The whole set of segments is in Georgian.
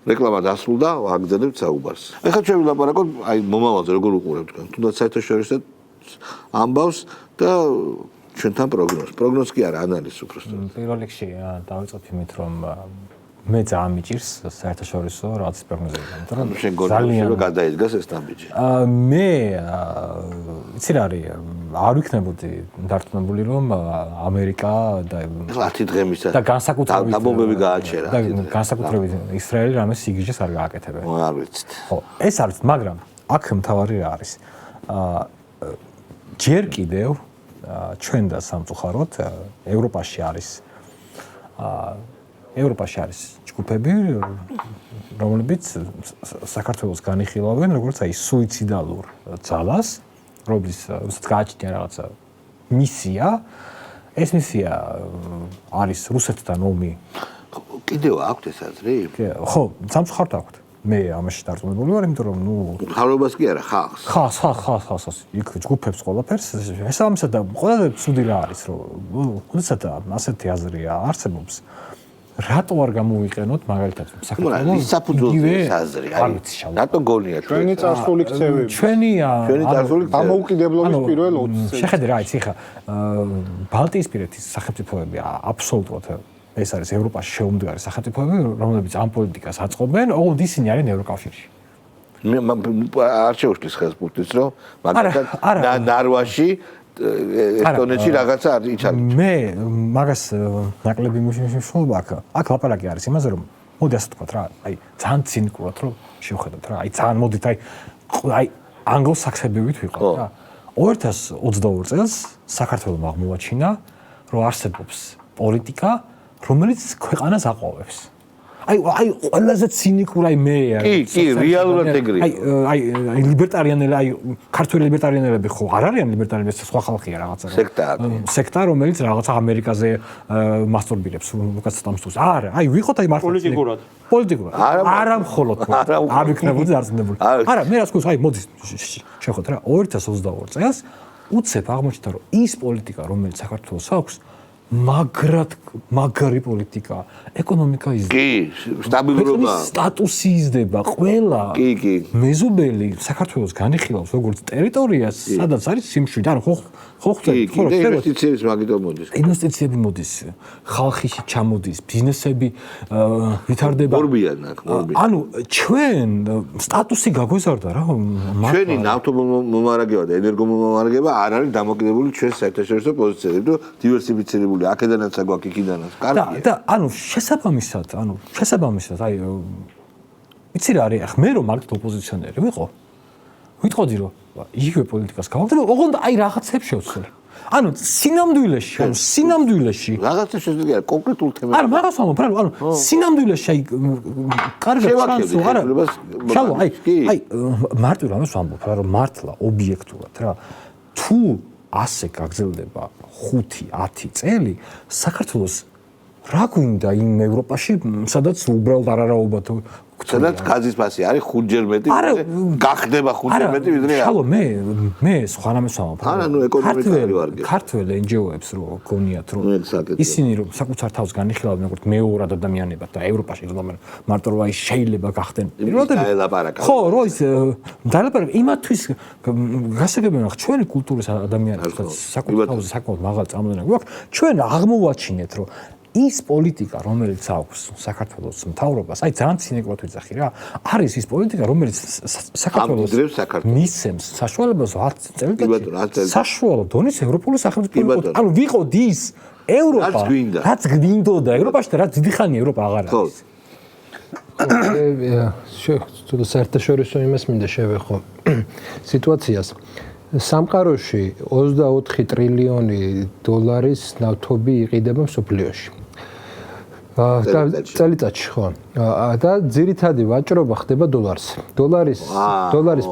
რეკლამა დასრულდა, ვაგრძელებთ საუბარს. ეხლა ჩვენ ვილაპარაკოთ აი მომავალზე როგორ უყურებთ თქვენ. თუნდაც საერთაშორისო ამბავს და ჩვენთან პროგნოზს კი არა, ანალიზს უბრალოდ. პირველ რიგში დავიწყოთ იმით, რომ მე ძალიან მიჭირს საერთაშორისო რაღაც პროგნოზები, იმიტომ რომ შენ გონიო გადაიდგას ეს ნაბიჯი. მე იცი რა არის, არ ვიქნებოდი დარწმუნებული, რომ ამერიკა და 10 დღე მისცა და განსაკუთრებით დაბომბები გააჩერა. და განსაკუთრებით ისრაელი რამე სიგიჟეს არ გააკეთებენ. არ ვიცით. ხო, ეს არის, მაგრამ აქ მთავარი რა არის. ჯერ კიდევ ჩვენ და სამწუხაროდ ევროპაში არის ჯგუფები, რომლებიც საქართველოს განიხილავენ როგორც აი სუიციდალურ ძალას, რომლის გააჩნია რაღაცა მისია. ეს მისია არის რუსეთთან ომი. კიდევ აქვთ ეს აზრი? ხო, სამწუხაროდ აქვთ. მე ამაში დარწმუნებული ვარ, იმიტომ რომ მთავრობას კი არა, ხალხს. იქ ჯგუფებს ყველაფერს შესაბამისად და ყველაზე ცუდი რა არის, რომ როდესაც ასეთი აზრია არსებობს, რატო არ გამოვიყენოთ მაგალითად საქართველოს საფუძველზე ეს აზრი? რატო გონია ჩვენი წარსული ქცევები? ჩვენი წარსული დამოუკიდებლობის პირველ 20 წელს. შეხედე რა იცი ხა ბალტიისპირეთის სახელმწიფოები აბსოლუტურად ეს არის ევროპაში შეუმდგარი სახელმწიფოები, რომლებიც ამ პოლიტიკას აწყობენ, ოღონდ ისინი არიან ევროკავშირში. მე არ შეუშლის ხელს პუტინს, რომ მაგალითად ნარვაში ესტონეთში რაღაცა არ იჩარდა. მე მაგას ნაკლები მნიშვნელობა აქვს. აქ ლაპარაკი არის იმაზე, რომ მოდი ასე თქვა რა, აი ძალიან ცინიკურად რომ შევხედოთ რა, აი ძალიან მოდით აი ანგლო-საქსებივით ვიყავ რა. 2022 წელს საქართველოს აღმოაჩინა, რომ არსებობს პოლიტიკა, რომელიც ქვეყანას აყვავებს. აი ყველაზე ცინიკურ მე კი, რეალურად ეგრეა. აი ლიბერტარიანელი, აი ქართველი ლიბერტარიანელები ხო არ არიან ლიბერტარიანები, სხვა ხალხია რაღაცა. სექტა, რომელიც რაღაცა ამერიკაზე მასტურბირებს, უკაცრავ ამსთოს. არა, აი ვიყოთ აი მართლა პოლიტიკურად. არა მხოლოდ, არ ვიქნებოდი დარწმუნებული. არა, მე რას გქოს, აი მოდი შევხედოთ რა, 2022 წელს უცებ აღმოჩნდა, რომ ის პოლიტიკა, რომელიც საქართველოს აქვს, მაგარი პოლიტიკა, ეკონომიკა იზრდება. კი, სტაბილურობა. სტატუსი იზრდება, ყველა მეზობელი საქართველოს განიხილავს როგორც ტერიტორიას, სადაც არის სიმშვიდე. ანუ ხო ხვდებით, ხო ინვესტიციების მაგიტომ მოდის. ინვესტიციები მოდის, ხალხი ჩამოდის, ბიზნესები ვითარდება. მორბიან. ანუ ჩვენ სტატუსი გაგვეზარდა რა. ჩვენი ნავთობმომარაგება და ენერგომომარაგება არ არის დამოკიდებული ჩვენ საერთაშორისო პოზიციაზე, თუ დივერსიფიცირებული აქედანაც აგვაქვს, იქიდანაც. კარგია. და ანუ შესაბამისად, აი იცი რა არის, ახლა მე რომ მაგით ოპოზიციონერი ვიყო, ვიტყოდი რომ იგივე პოლიტიკას გავაკეთებ, ოღონდ აი რაღაცებს შევცვლი. ანუ სინამდვილეში რაღაცა შეგვიძლია კონკრეტულ თემებზე. არა, მაგას ვამბობ, ანუ სინამდვილეში აი კარგად შანსი არა. შალო, აი მარტო რამეს ვამბობ, რომ მართლა ობიექტურად რა, თუ ასე გაგრძელდება 5-10 წელი, საქართველოს რა გვინდა იმ ევროპაში, სადაც უბრალოდ არარაობა თუ სადაც გაზის ფასი არის 5-ჯერ მეტი, გახდება 5-ჯერ მეტი ვიდრე არა. ხალო, მე სხვა რამეს ვამბობ. არა, ნუ ეკონომიკაში ვარგებ. ქართველ NGO-ებს რო გონიათ, რომ ისინი რომ საკუთარ თავს განიხილავენ როგორც მეორად ადამიანებად და ევროპაში ზოგადად მარტო რომ აი შეიძლება გახდნენ. ხო, რო ის დაელაპარაკა იმათვის გასაგებია, რომ ჩვენი კულტურის ადამიანებს საკუთარ თავს საკმაოდ მაღალ წამოწევი გვაქვს, ჩვენ აღმოვაჩინეთ, რომ ის პოლიტიკა, რომელიც აქვს საქართველოს მთავრობას, აი ძალიან ცინიკურად ვიძახი რა, არის ის პოლიტიკა, რომელიც საქართველოს მისცემს საშუალებას 10 წელიწადში საშუალო დონის ევროპული სახელმწიფო. ანუ ვიყოთ ის ევროპა, რაც გვინდოდა ევროპაში და რაც დიდი ხანია ევროპა აღარ არის. თუ საერთაშორისო იმას მინდა შევეხო სიტუაციას. სამყაროში 24 ტრილიონი დოლარის ნავთობი იყიდება მსოფლიოში. წელიწადში ხო. და ძირითადი ვაჭრობა ხდება დოლარზე. დოლარის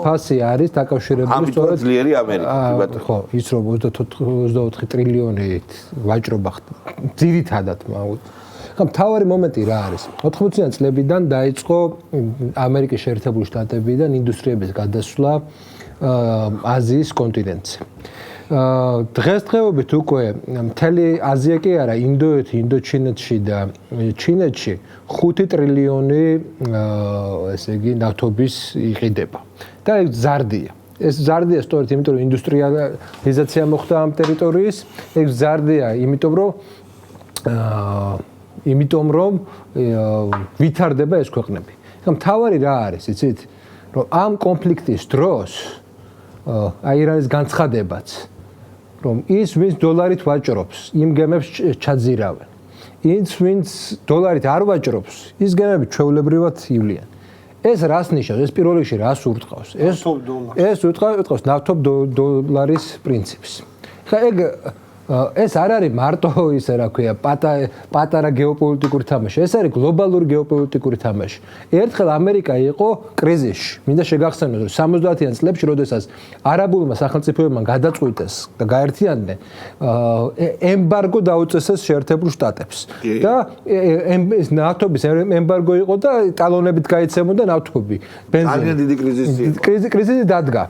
ფასი არის დაკავშირებული სწორედ ძლიერი ამერიკა. ხო, ის რომ 24 ტრილიონი ვაჭრობა ძირითადად მთავარი მომენტი რა არის? 80-იან წლებიდან დაიწყო ამერიკის შეერთებული შტატებიდან ინდუსტრიების გადასვლა აზიის კონტინენტზე. დღესდღეობით უკვე მთელი აზია კი არა, ინდოეთი, ინდოჩინეთში და ჩინეთში 5 ტრილიონი ესე იგი ნავთობის იყიდება. და ეს ზარდია. ეს ზარდია სწორედ იმიტომ რომ ინდუსტრიალიზაცია მოხდა ამ ტერიტორიის, ეს ზარდია იმიტომ რომ ვითარდება ეს ქვეყნები. მთავარი რა არის, იცით? რომ ამ კონფლიქტის დროს აი რა ის განცხადებაც რომ ის ვინც დოლარით ვაჭრობს, იმ გემებს ჩაძირავენ. ის ვინც დოლარით არ ვაჭრობს, ის გემები ჩვეულებრივად ივლიან. ეს რას ნიშნავს? ეს პირველ რიგში რას ურტყავს? ეს ურტყავს ნავთობ დოლარის პრინციპს. ხა ეს არ არის მარტო ისე რა ქვია პატარა გეოპოლიტიკური თამაში, ეს არის გლობალური გეოპოლიტიკური თამაში. ერთხელ ამერიკა იყო კრიზისში. მინდა შეგახსენოთ, რომ 70-იან წლებში, როდესაც არაბულმა სახელმწიფოებმა გადაწყვიტეს და გაერთიანდნენ, ემბარგო დაუწესეს შეერთებულ შტატებს. და ნავთობის ემბარგო იყო და ტალონებით გაიცემოდა ნავთობი, ბენზინი. ძალიან დიდი კრიზისი დადგა.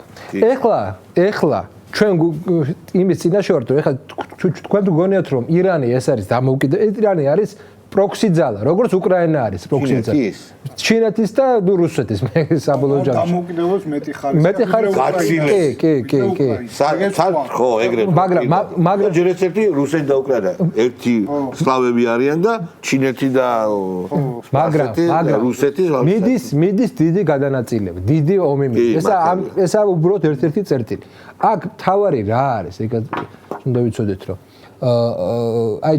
ეხლა ჩვენ იმის წინაშე ვართ, რომ ეხლა თქვენ გგონიათ, რომ ირანი ეს არის ირანი არის პროქსი ძალა, როგორც უკრაინა არის პროქსი ძალა. ჩინეთის და რუსეთის საბოლოო ჯამში. დამოუკიდებლობის მეტი ხარისხი. კი. ხო, ეგრევე. მაგრამ ჯერ ერთი რუსეთი და უკრაინა, ერთი სლავები არიან და ჩინეთი და რუსეთი. მიდის დიდი გადანაწილება, დიდი ომი მიდის. ესა უბრალოდ ერთ-ერთი წერტილი. აქ თავარი რა არის? ეგ უნდა ვიცოდეთ, რომ აი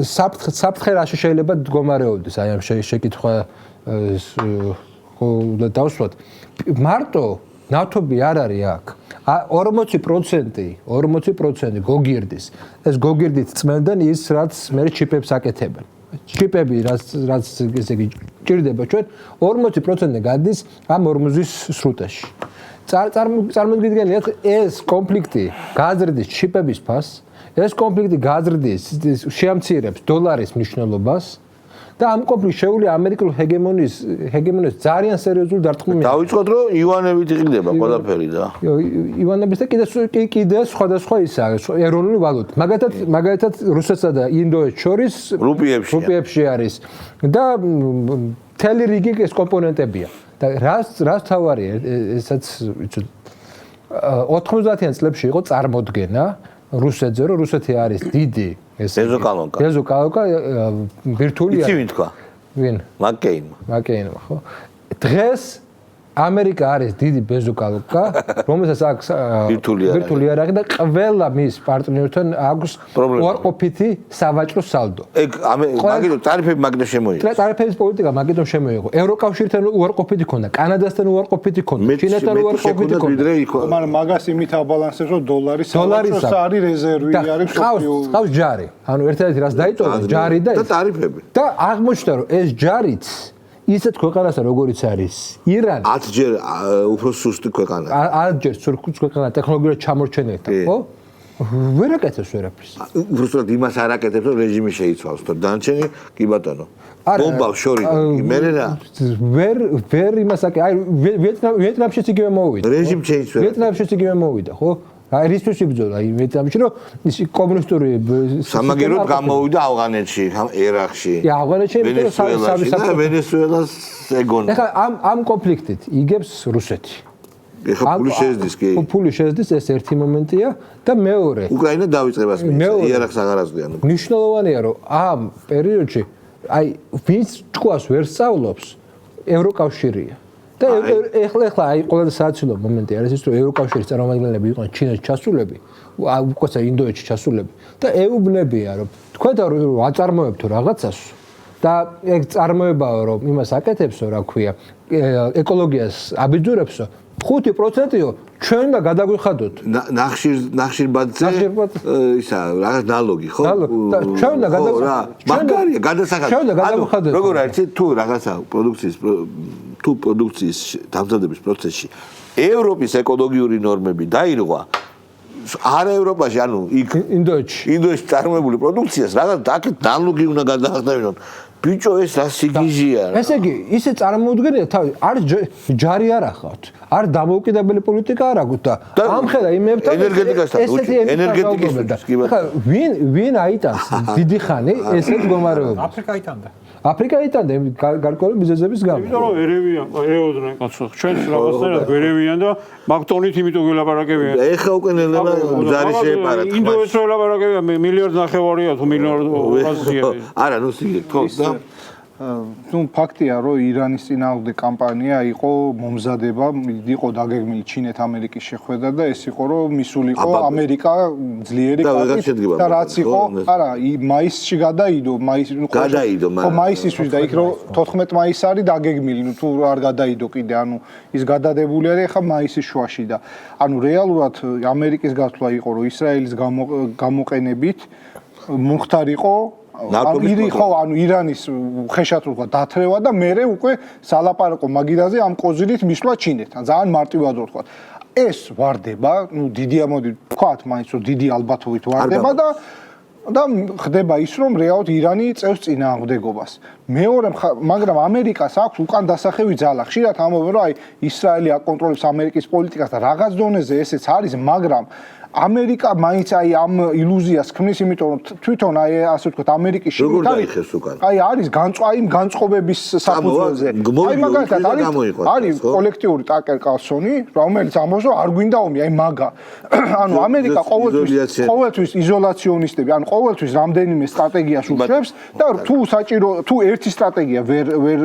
საფრთხე რაში შეიძლება მდგომარეობდეს აი ამ შეკითხვა დავსვათ. მარტო ნავთობი არ არის აქ. 40% გოგირდის. ეს გოგირდით წმენდან ის რაც მე ჩიპებს აკეთებენ. ჩიპები რაც ესე იგი ჭირდება ჩვენ 40% გადის ამ ორმოზის სრუტეში. წარმოიდგინეთ ეს კონფლიქტი გააზრდის ჩიპების ფასს, ეს კონფლიქტი გააზრდის შეამცირებს დოლარის მნიშვნელობას და ამ კონფლიქტს შეუძლია ამერიკული ჰეგემონიის ძალიან სერიოზული დარტყმა. დავიწყოთ რომ ივანებით იყიდება ყველაფერი და ივანების და კიდე სხვადასხვა ისაა ეროვნული ვალუტა. მაგალითად რუსეთსა და ინდოეთს შორის რუპიებში არის და მთელი რიგი ეს კომპონენტებია. და რას თავარია ესაც ვიცი 90-იან წლებში იყო წარმოდგენა რუსეთზე, რომ რუსეთი არის დიდი ბეზოკალონკა ვირტუალია. იცი ვინ თქვა? ვინ? მაკეინმა, ხო? დღეს ამერიკა არის დიდი ბეზოკალონკა, რომელსაც აქვს ვირტუალია და ყველა მის პარტნიორთან აქვს უარყოფითი სავაჭრო სალდო. ეგ მაგითო ტარიფები მაგდროს შემოიღო. ტარიფების პოლიტიკა მაგითო შემოიღო. ევროკავშირთან უარყოფითი ქონდა, კანადასთან უარყოფითი ქონდა, ჩინეთთან უარყოფითი ქონდა. მაგრამ მაგას იმით აბალანსებს, რომ დოლარის არის რეზერვი არის სოფიო. ყავს ჯარი. ანუ ერთადერთი რაც დაიტოვა ჯარი და ტარიფები. და აღმოჩნდა რომ ეს ჯარიც ისეთ ქვეყანასა როგორც არის ირანი 10 ჯერ უფრო სუსტი ქვეყანა. 10 ჯერ სუსტი ქვეყანა ტექნოლოგიურად ჩამორჩენილთა, ხო? ვერ აკეთებს ვერაფერს. უბრალოდ იმას არ აკეთებს, რომ რეჟიმი შეიცვალოს, თორე დანარჩენი კი ბატონო. ბომბავს შორიდან, იმერე რა. ვერ იმას აკეთებს. აი ვიეტნამშიც იგივე მოვიდა. რეჟიმ შეიცვალა. ვიეტნამშიც იგივე მოვიდა, ხო? აი რისთვის იბრძოლა აი ვიეტნამში, რომ ის კომუნისტური სამაგეროდ გამოვიდა ავღანეთში, ერაყში. ავღანეთში ვენესუელას ეგონა. ეხლა ამ კონფლიქტით იგებს რუსეთი. ეხლა ფული შეზდის კი. ფული შეზდის ეს ერთი მომენტია და მეორე. უკრაინა დაიწყებას მიიღო, ერაყს აღარ აზრიან. მნიშვნელოვანია რომ ამ პერიოდში აი ვინც თქვას ვერ სწავლობს ევროკავშირია. და ეხლა აი ყველაზე სააცილო მომენტი არის ის რომ ევროკავშირის წარმომადგენლები იყვნენ ჩინეთში ჩასულები, უკეცა ინდოეთში ჩასულები და ეუბნებიან რომ თქვენ აწარმოებთ რაღაცას და ეგ წარმოებაა რომ იმას აკეთებსო რა ქვია ეკოლოგიას აბიძურებსო 5%-ო ჩვენ და გადაგვიხადოთ ნახშირბადზე ისა რაღაც ნალოგი ხო და ჩვენ და მაგარია გადასახადო როგორ არის თუ რაღაცა პროდუქციის დამზადების პროცესში ევროპის ეკოლოგიური ნორმები დაირღვა არა ევროპაში ანუ იქ ინდოეთში წარმოებული პროდუქციას რაღაც აქეთ ნალოგი უნდა გადაახდევინონ ბიჭო ეს რა სიგიჟეა რა. ესე იგი, ისე წარმოუდგენია თავი, არ ჯარი არ ახავთ. არ დამოუკიდებელი პოლიტიკა არ აქვთ და ამხელა იმებთან ენერგეტიკასთან ენერგეტიკის ხა ვინ აიტანს დიდი ხანი ესეთ მდგომარეობას? აფრიკა იტანდა. აფრიკა იტანდა გარკვეული მიზეზების გამო. იმიტომ რომ ერევიან, ეოდნენ კაცო, ჩვენს რაღაცნაირად ვერევიან და მაგტონით იმიტომ გელაპარაკებიან. ეხა უკვე ნელა ზარი შეეპარა. ინდოეთს ველაპარაკებიან, მილიარდ ნახევარია თუ მილიარდ 200-ია. არა, ნუ სიგე თქო და ნუ ფაქტია რომ ირანის წინააღმდეგ კამპანია იყო მომზადება, იყო დაგეგმილი ჩინეთ-ამერიკის შეხვედრა და ეს იყო რომ მისულიყო ამერიკა ძლიერი კარტით და რაც იყო, არა, მაისში გადაიდო, მაისისთვის და იქ რომ 14 მაისი არის დაგეგმილი, ნუ თუ არ გადაიდო კიდე, ანუ ის გადადებული არის ახლა მაისის შუაში და ანუ რეალურად ამერიკის გასვლა იყო რომ ისრაელის გამოყენებით მომხდარიყო ანუ ირანის ხეშად ვთქვა დათრევა და მერე უკვე სალაპარაკო მაგიდაზე ამ კოზირით მისვლა ჩინეთთან ძალიან მარტივად ვთქვა ეს ვარდება ნუ დიდი ამოდი ვთქვათ მაინც რომ დიდი ალბათობით ვარდება და ხდება ის რომ რეალურად ირანი წევს წინააღმდეგობას მეორე მაგრამ ამერიკას აქვს უკან დასახევი ძალა ხშირად ამბობენ რომ აი ისრაელი აკონტროლებს ამერიკის პოლიტიკას და რაღაც დონეზე ესეც არის მაგრამ ამერიკა მაინც აი ამ ილუზიას ქმნის, იმიტომ რომ თვითონ აი ასე ვთქვათ, ამერიკის შიგნით აი არის განწყობების საფუძველზე. აი მაგალითად არის კოლექტიური ტაკერ კარლსონი, რომელიც ამბობს, რომ არ გვინდა ომი, აი მაგა. ანუ ამერიკა ყოველთვის იზოლაციონისტები, ანუ ყოველთვის რამდენიმე სტრატეგიას უშვებს და თუ ერთი სტრატეგია ვერ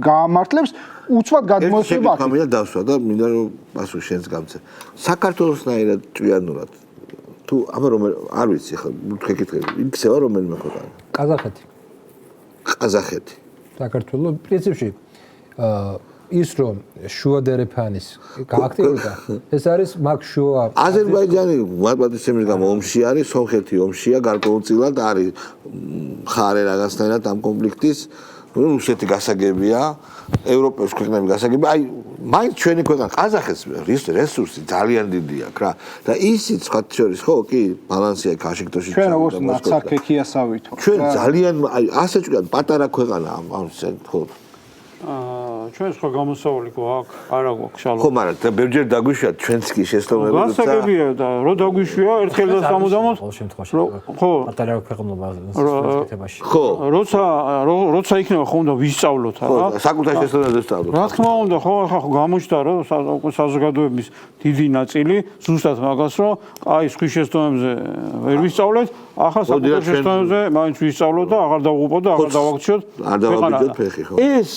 გაამართლებს უცბად გადმოსება აქვს. ხამია დავსვა და მინდა რომ პასუხი შენს გამცე. საქართველოსნაირად ჭვიანურად თუ აბა რომ არ ვიცი ხა გეკითხები, იქცევა რომელიმე ქვეყანა. ყაზახეთი. საქართველოს პრინციპში ის რომ შუა დერეფანის გააქტიურდა ეს არის მაგ შუა აზერბაიჯანი მარტივად გამო ომში არის, სომხეთი ომშია, გარკვეულწილად არის ხარე რაღაცნაირად ამ კონფლიქტის რუსეთი გასაგებია, ევროპის ქვეყნები გასაგებია, აი მაინც ჩვენი ქვეყანა ყაზახეთს რესურსი ძალიან დიდი აქვს რა და ისიც სხვა შორის ხო კი ბალანსია ქაშიქტოში ჩვენ როგორც ნაცარქექიასავით ჩვენ ძალიან აი ასე ჭკვიან პატარა ქვეყანა ამ ხო ჩვენ სხვა გამოსავალი გვაქვს, არა გვაქვს შალო. ხო, მაგრამ და ბევრჯერ დაგვიშვია ჩვენც კი შესწავლები. გასაგებია და რო დაგვიშვია ერთხელ და სამუდამოდ ყოველ შემთხვევაში ხო პატარა ქვეყნობა სისტემაში. ხო, როცა იქნება ხო უნდა ვისწავლოთ რა. ხო, საკუთარ შესწავლებზე ვისწავლოთ. რა თქმა უნდა, ხო, ახლა ხო გამოჩნდა რომ საზოგადოების დიდი ნაწილი ზუსტად მაგას რომ აი სხვის შესწავლებზე ვერ ვისწავლეთ, ახლა საკუთარ შესწავლებზე მაინც ვისწავლოთ და აღარ დავუყოთ და აღარ დავაქციოთ. არ დავაბიჯოთ ფეხი ხო. ეს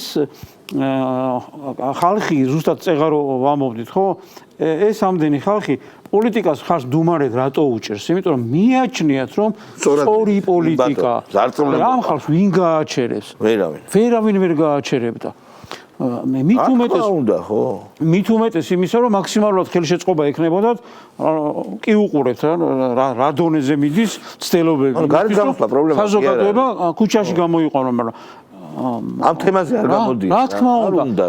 ხალხი ზუსტად წეღარო ვამბობდით ხო ეს ამდენი ხალხი პოლიტიკას ხარს დუმარედ რატო უჭერს იმიტომ რომ მიაჩნიათ რომ სწორი პოლიტიკა ამ ხალხს ვინ გააჩერებს ვერავინ ვერ გააჩერებდა მით უმეტეს იმისა რომ მაქსიმალურად ხელშეწყობა ექნებოდათ კი უყურებთ რა დონეზე მიდის ცდელობები საზოგადოება ქუჩაში გამოიყვანონ მაგრამ ამ თემაზე არ გამოდიან. რა თქმა უნდა,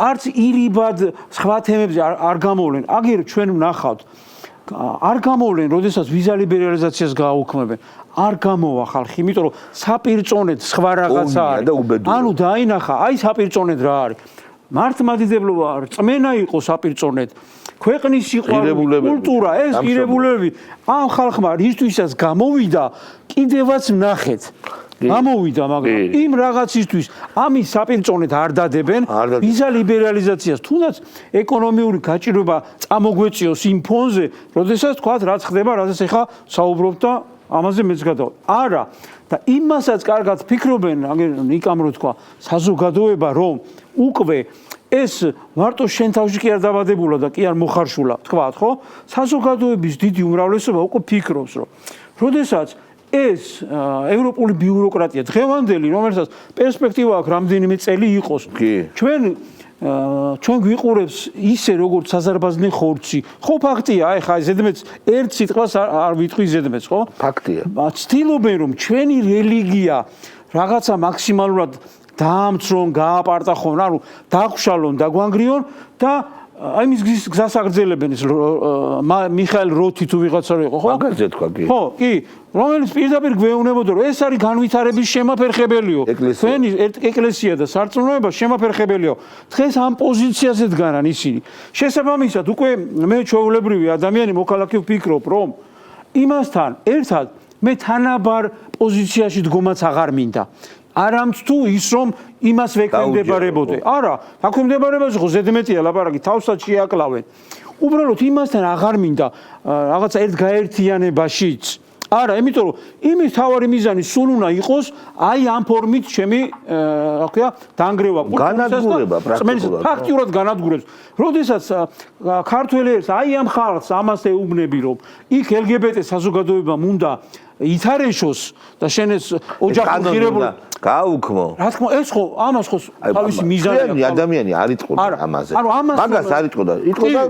არც ირიბად სხვა თემებზე არ გამოვლენ. აგერ ჩვენ ვნახავთ. არ გამოვლენ, როდესაც ვიზა ლიბერალიზაციას გააუქმებენ. არ გამოვა ხალხი, იმიტომ რომ საპირწონედ სხვა რაღაცა არის. ანუ დაინახა, აი საპირწონედ რა არის. მართლმადიდებლობა რწმენა იყო საპირწონედ. ქვეყნის სიყვარული, კულტურა, ეს ღირებულებები ამ ხალხმა რისთვისაც გამოვიდა, კიდევაც ვნახეთ. გამოვიდა მაგრამ იმ რაღაცისთვის ამის საპირწონედ არ დადებენ ვიზა ლიბერალიზაციას თუნდაც ეკონომიური გაჭირვება წამოგვეწიოს იმ ფონზე როდესაც თქვათ რაც ხდება რაზეც ახლა საუბრობთ და ამაზე მეც გადავა არა და იმასაც კარგად ფიქრობენ ნიკამ რო თქვა საზოგადოება რომ უკვე ეს მარტო შენ თავში კი არ დაბადებულა და კი არ მოხარშულა თქვათ ხო საზოგადოების დიდი უმრავლესობა უკვე ფიქრობს რომ როდესაც ეს ევროპული ბიუროკრატია დღევანდელი რომელსაც პერსპექტივა აქვს რამდენიმე წელი იყოს ჩვენ გვიყურებს ისე როგორც საზარბაზნე ხორცი ხო ფაქტია აი ხა ზედმეც ერთ სიტყვას არ ვიტყვი ზედმეც ხო ფაქტია ცდილობენ რომ ჩვენი რელიგია რაღაცა მაქსიმალურად დაამცრონ გააპარტახონ ანუ დაგხვშალონ დაგვანგრიონ და აი მის გზას აგრძელებენ ეს მიხაილ როთი თუ ვიღაცა რო იყო ხო? მაგაზე თქვა კი. ხო, კი, რომელიც პირდაპირ გვეუბნებოდა რომ ეს არის განვითარების შემაფერხებელიო. თქვენი ეკლესია და სარწმუნოება შემაფერხებელიო. დღეს ამ პოზიციაზე დგანან ისინი. შესაბამისად, უკვე მე ჩვეულებრივი ადამიანი მოქალაქე ვფიქრობ, რომ იმასთან ერთად მე თანაბარ პოზიციაში დგომაც აღარ მინდა. არამც თუ ის რომ იმას ვეკვემდებარებოდე. არა, აკვემდებარებაზე ხო ზედმეტია ლაპარაკი, თავსაც შეაკლავენ. უბრალოდ იმასთან აღარ მინდა რაღაცა ერთგაერთიანებაშიც. არა, იმიტომ რომ იმის თავარი მიზანი სულ უნდა იყოს აი ამ ფორმით ჩემი რა ქვია დაანგრევა განადგურება პრაქტიკულად. ფაქტიურად განადგურებს. როდესაც ქართველი ერთს აი ამ ხალხს ამას ეუბნები რომ იქ LGBT საზოგადოებამ უნდა ითარეშოს და შენეს ოჯახურ ღირებულებას გააუქმო. რა თქმა უნდა, ეს ხო ამას ხო თავისი მიზანია. ადამიანი არ იტყოდა ამაზე. ანუ ამას მაგას არ იტყოდა. იტყოდა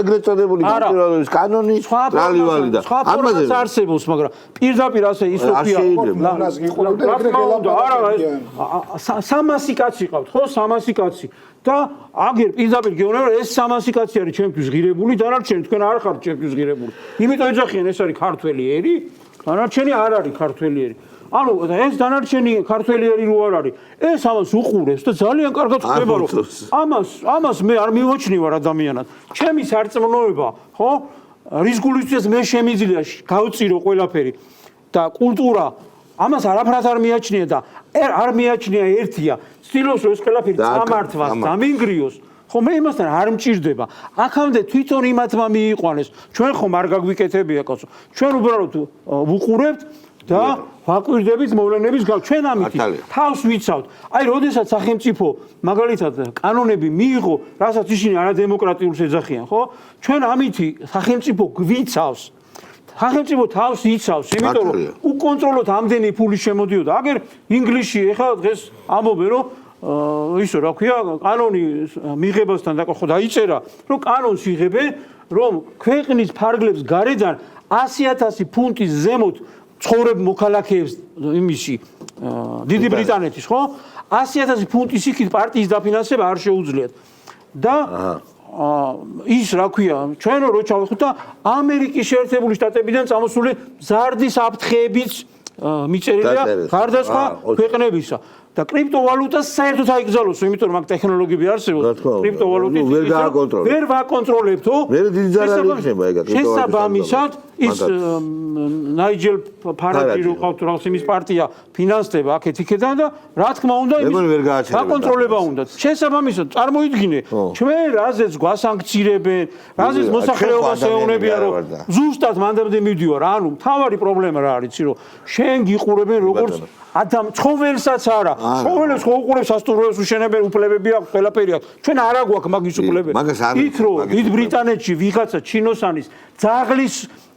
ეგრეთ წოდებული განვითარების კანონი, ტრალივალი და ამაზე არსებობს, მაგრამ პირდაპირ ასე ისოფია. ნას გიყურებდა ეგრე არა, 300 კაცი ყავთ, ხო, 300 კაცი. და აგერ პირდაპირ გეუბნება რომ ეს 300 კაცი არის ჩემთვის ღირებული, დანარჩენი თქვენ არ ხართ ჩემთვის ღირებული. იმიტომ ეძახიან ეს არის ქართველი ერი, დანარჩენი არ არის ქართველი ერი. ანუ ეს დანარჩენი ქართველი ერი რო არ არის, ეს ამას უყურებს და ძალიან კარგად ხვდება რომ ამას მე არ მივაჩნივარ ადამიანად. ჩემი სარწმუნოება, ხო? რის გულისთვის მე შემიძლია გავწირო ყველაფერი და კულტურა ამას არაფრად არ მიაჩნია და არ მიაჩნია ერთია. ცდილობს რომ ეს ყველაფერი წამართვას, დამინგრიოს. ხო მე იმასთან არ მჭირდება. აქამდე თვითონ იმათმა მიიყვანეს. ჩვენ ხომ არ გაგვიკეთებია კაცო. ჩვენ უბრალოდ ვუყურებთ და ვაკვირდებით მოვლენების ჩვენ ამით თავს ვიცავთ. აი, როდესაც სახელმწიფო მაგალითად კანონები მიიღო, რასაც ისინი არადემოკრატიულს ეძახიან, ხო? ჩვენ ამით სახელმწიფო გვიცავს. სახელმწიფო თავს იცავს, იმიტომ რომ უკონტროლოდ ამდენი ფული შემოდიოდა. აგერ ინგლისში ეხლა დღეს ამბობენ, რომ ისო რა ქვია, კანონი მიღებასთან დაკავშირებით დაიწერა, რომ კანონს იღებენ, რომ ქვეყნის ფარგლებს გარედან 100,000 ფუნტის ზემოთ ცხოვრებ მოქალაქეებს იმისი დიდი ბრიტანეთის, ხო? 100,000 ფუნტის იქით პარტიის დაფინანსება არ შეუძლიათ. და ის რა ქვია, ჩვენ რო ჩავეხოთ და ამერიკის შეერთებული შტატებიდან წამოსული ზარდის აფრთხეებიც მიწერილია გარდაცვალ ქვეყნებისა. და კრიპტოვალუტას საერთოდ აიგზავნოს, იმიტომ რომ მაგ ტექნოლოგიები არსებობს. კრიპტოვალუტით ვერ ვაკონტროლებთო. მე დიდი ზარალი იქნება ეგ კრიპტოვალუტა. შესაბამისად ის ნაიჯელ ფარაჯი რო ყავთ რაღაც იმის პარტია ფინანსდება აქეთ იქედან და რა თქმა უნდა იმის საკონტროლება უნდა. შესაბამისად წარმოიდგინე ჩვენ რაზეც გვასანქცირებენ, რაზეც მოსახლეობას ეუბნებიან რომ ზუსტად მანდამდე მივდივარ. ანუ მთავარი პრობლემა რა არის, რომ შენ გიყურებენ როგორც ადამ ცხოველსაც არა. ცხოველებს ხო უყურებს სასტუმროებს უშენებენ, უფლებები აქვს, ყველაფერი აქვს. ჩვენ არ აგვაქვს მაგის უფლებები. იქ რო დიდ ბრიტანეთში ვიღაცა ჩინოსანის ძაღლის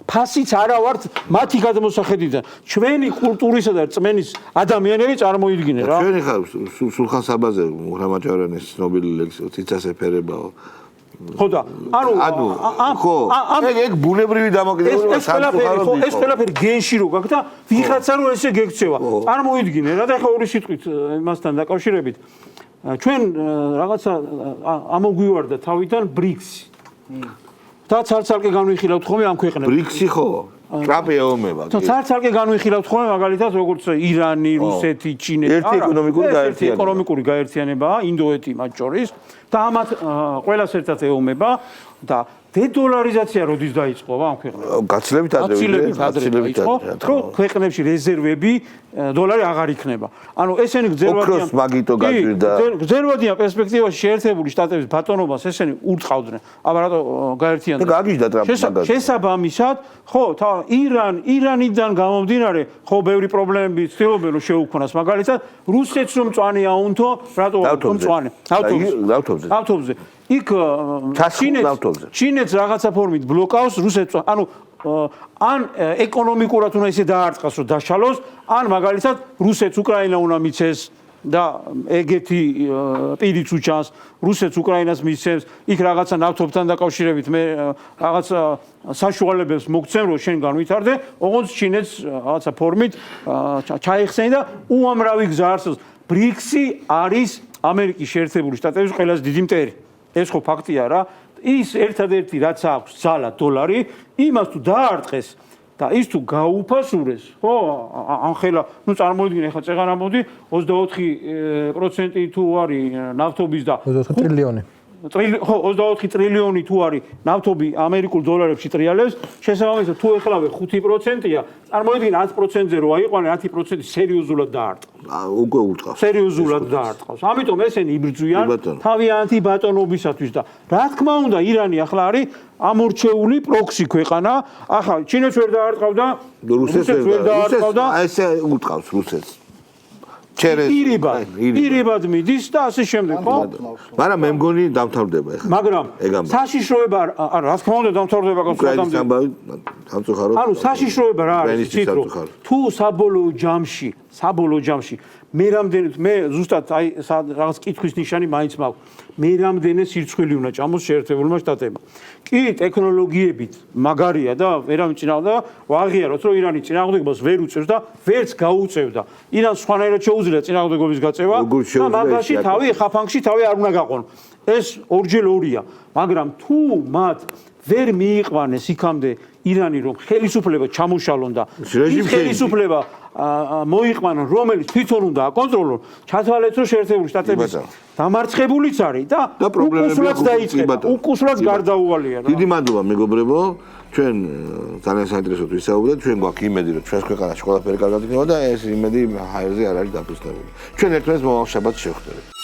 ფასიც არა ვართ მათი გადმოსახედიდან. ჩვენი კულტურისა და რწმენის ადამიანები წარმოიდგინე რა. ჩვენი ხარ სულხან საბაზე მუხრამაჭარანის ცნობილი ლექსი ციცას ეფერებაო. ხო და ანუ ხო ეგ ბუნებრივი დამოკიდებულება სამწუხაროდ ეს ყველაფერი გენში რო გაქვს და ვიღაცა რო ესე გექცევა. წარმოიდგინე რა და ხა ორი სიტყვით იმასთან დაკავშირებით ჩვენ რაღაცა ამოგვივარდა თავიდან ბრიქსი. და ცალ-ცალკე განვიხილავთ ხოლმე ამ ქვეყნებს. ბრიქსი ხო? ტრამპი ეომება. ცალ-ცალკე განვიხილავთ ხოლმე მაგალითად როგორც ირანი, რუსეთი, ჩინეთი. ერთი ეკონომიკური გაერთიანებაა, ინდოეთი მათ შორის და ამათ ყველას ერთად ეომება და დედოლარიზაცია როდის დაიწყო ამ ქვეყნებში? გაცილებით ადრე დაიწყო, რომ ქვეყნებში რეზერვები დოლარი აღარ იქნება. ანუ ესენი გრძელვადიან მაგიტო გაჭირდა. გრძელვადიან პერსპექტივაში შეერთებული შტატების ბატონობას ესენი ურტყავდნენ. აბა რატო გაერთიანდა? და გაგიჟდა ტრამპი მაგაზე. შესაბამისად, ხო, ირანიდან გამომდინარე, ხო, ბევრი პრობლემები ცდილობენ რომ შეუქმნას. მაგალითად, რუსეთს რომ მწვანე აუნთო, რატო მწვანე? ავტობუსზე. იქ ჩინეთს რაღაცა ფორმით ბლოკავს რუსეთს, ანუ ან ეკონომიკურად უნდა ისე დაარტყას, რომ დაშალოს, ან მაგალითად რუსეთს უკრაინა უნდა მიცეს და ეგეთი პირიც უჩანს, რუსეთს უკრაინას მისცემს, იქ რაღაცა ნავთობთან დაკავშირებით მე რაღაცა საშუალებებს მოგცემ, რომ შენ განვითარდე, ოღონდ ჩინეთს რაღაცა ფორმით ჩაიხსენი და უამრავი გზა არსებობს. ბრიქსი არის ამერიკის შეერთებული შტატების ყველაზე დიდი მტერი. ეს ხო ფაქტია რა. ის ერთადერთი რაც აქვს ძალა დოლარი, იმას თუ დაარტყეს და ის თუ გაუფასურეს, ხო, ანხელა, ნუ წარმოიდგინე ახლა წეღარ ამოდი 24% თუ არის ნავთობის და 24 ტრილიონი. ხო 24 ტრილიონი თუ არის ნავთობი ამერიკულ დოლარებში ტრიალებს, შესაბამისად თუ ეხლავე 5%-ია, წარმოიდგინე 10%-ზე რო აიყვანე 10% სერიოზულად დაარტყავს. უკვე უტყავს. სერიოზულად დაარტყავს. ამიტომ ესენი იბრძვიან თავიანთი ბატონობისათვის და რა თქმა უნდა ირანი ახლა არის ამორჩეული პროქსი ქვეყანა. ახლა ჩინეთს ვერ დაარტყავდა, რუსეთს ვერ დაარტყავდა, ესე უტყავს რუსეთს. პირებად მიდის და ასე შემდეგ, ხო? მაგრამ მე მგონი დამთავრდება ახლა. მაგრამ საშიშროება არა, რა თქმა უნდა დამთავრდება კონსულტანტი. ანუ საშიშროება რა არის? თუ საბოლოო ჯამში მე ზუსტად აი რაღაც კითხვის ნიშანი მაინც მაქვს. მე რამდენი სირცხვილი უნდა ჭამოს შეერთებულმა შტატებმა. კი, ტექნოლოგიებით მაგარია და ვერავინ წინააღმდა ვაღიაროთ, რომ ირანი წინააღმდეგობას ვერ უწევს და ვერც გაუწევდა. ირანს სხვანაირად შეუძლია წინააღმდეგობის გაწევა და მაგაში ხაფანგში თავი არ უნდა გაყონ. ეს ორჯერ ორია, მაგრამ თუ მათ ვერ მიიყვანეს იქამდე ირანი რომ ხელისუფლება ჩამოშალონ და ის ხელისუფლება მოიყვანონ, რომელიც თვითონ უნდა აკონტროლონ, ჩათვალეთ რომ შეერთებული შტატების დამარცხებულიც არის და უკუსლად დაიწყება, უკუსლად გარდაუვალია რა. დიდი მადლობა მეგობრებო, ჩვენ ძალიან საინტერესოდ ვისაუბრეთ, ჩვენ გვაქვს იმედი რომ ჩვენს ქვეყანაში ყველაფერი კარგად იქნება და ეს იმედი ჰაერზე არ არის დაფუძნებული. ჩვენ ერთმანეთს მომავალ შაბათს შევხვდებით.